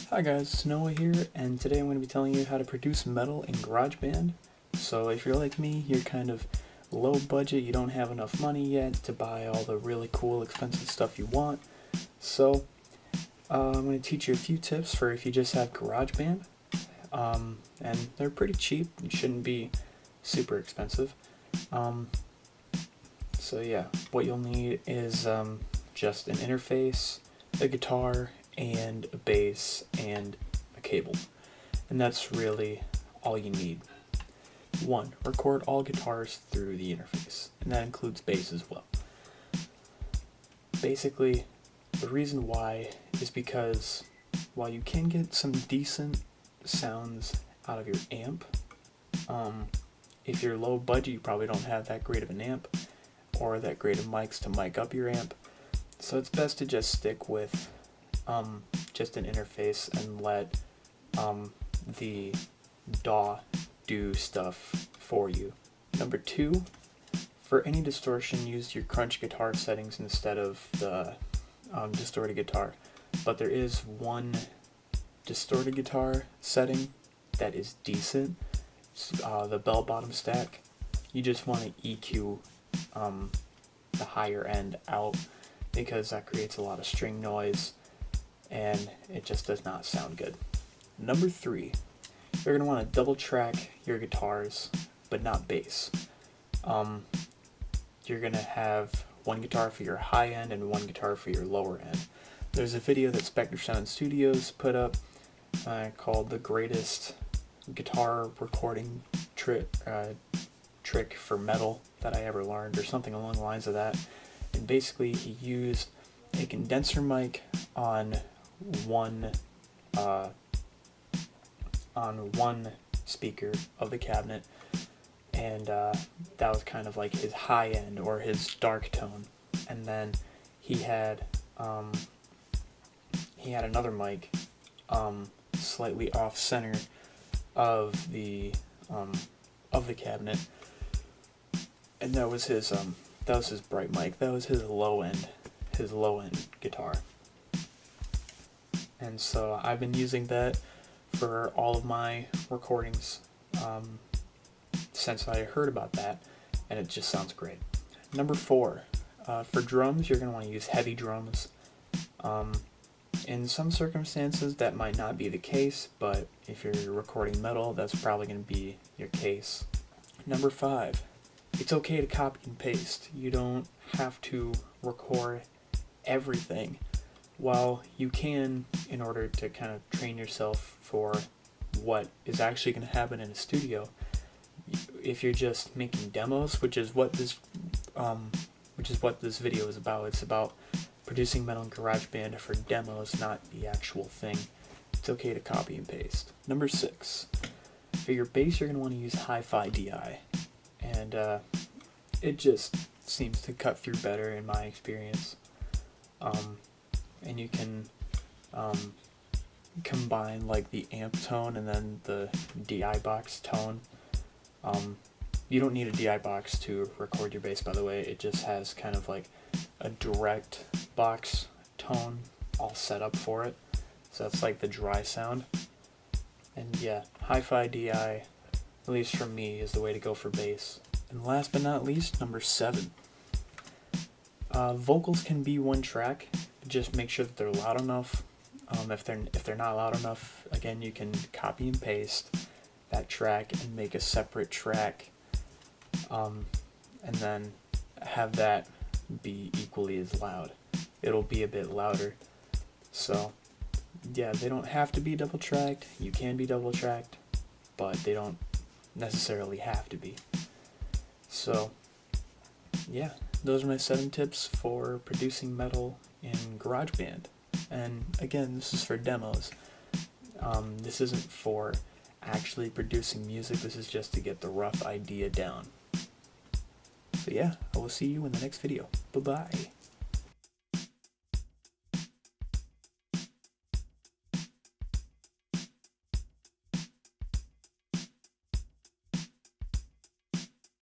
Hi guys, it's Noah here, and today I'm going to be telling you how to produce metal in GarageBand. So if you're like me, you're kind of low budget, you don't have enough money yet to buy all the really cool, expensive stuff you want. So I'm going to teach you a few tips for if you just have GarageBand. And they're pretty cheap, it shouldn't be super expensive. So yeah, what you'll need is just an interface, a guitar, and a bass, and a cable. And that's really all you need. 1. Record all guitars through the interface, and that includes bass as well. Basically, the reason why is because while you can get some decent sounds out of your amp, if you're low budget, you probably don't have that great of an amp, or that great of mics to mic up your amp, so it's best to just stick with just an interface and let the DAW do stuff for you. Number 2, for any distortion, use your crunch guitar settings instead of the distorted guitar. But there is one distorted guitar setting that is decent, the bell bottom stack. You just want to EQ the higher end out, because that creates a lot of string noise and it just does not sound good. Number 3, you're going to want to double track your guitars, but not bass. You're going to have one guitar for your high end and one guitar for your lower end. There's a video that Spectre Sound Studios put up called The Greatest Guitar Recording Trick for Metal That I Ever Learned, or something along the lines of that. And basically he used a condenser mic on one speaker of the cabinet, and that was kind of like his high end or his dark tone. And then he had another mic slightly off center of the cabinet, and that was his bright mic. That was his low end guitar. And so I've been using that for all of my recordings since I heard about that, and it just sounds great. Number 4, for drums, you're going to want to use heavy drums. In some circumstances that might not be the case, but if you're recording metal, that's probably going to be your case. Number 5, it's okay to copy and paste. You don't have to record everything. While you can, in order to kind of train yourself for what is actually going to happen in a studio, if you're just making demos, which is what this video is about. It's about producing metal in GarageBand for demos, not the actual thing. It's okay to copy and paste. Number 6, for your bass, you're going to want to use Hi-Fi DI, and it just seems to cut through better in my experience. And you can combine like the amp tone and then the DI box tone. You don't need a DI box to record your bass, by the way. It just has kind of like a direct box tone all set up for it. So that's like the dry sound. And yeah, Hi-Fi DI, at least for me, is the way to go for bass. And last but not least, number 7. Vocals can be one track. Just make sure that they're loud enough. If they're not loud enough, again, you can copy and paste that track and make a separate track, and then have that be equally as loud. It'll be a bit louder. So yeah, they don't have to be double tracked. You can be double tracked, but they don't necessarily have to be. So yeah, those are my 7 tips for producing metal in GarageBand. And again, this is for demos. This isn't for actually producing music. This is just to get the rough idea down. So yeah, I will see you in the next video. Bye-bye.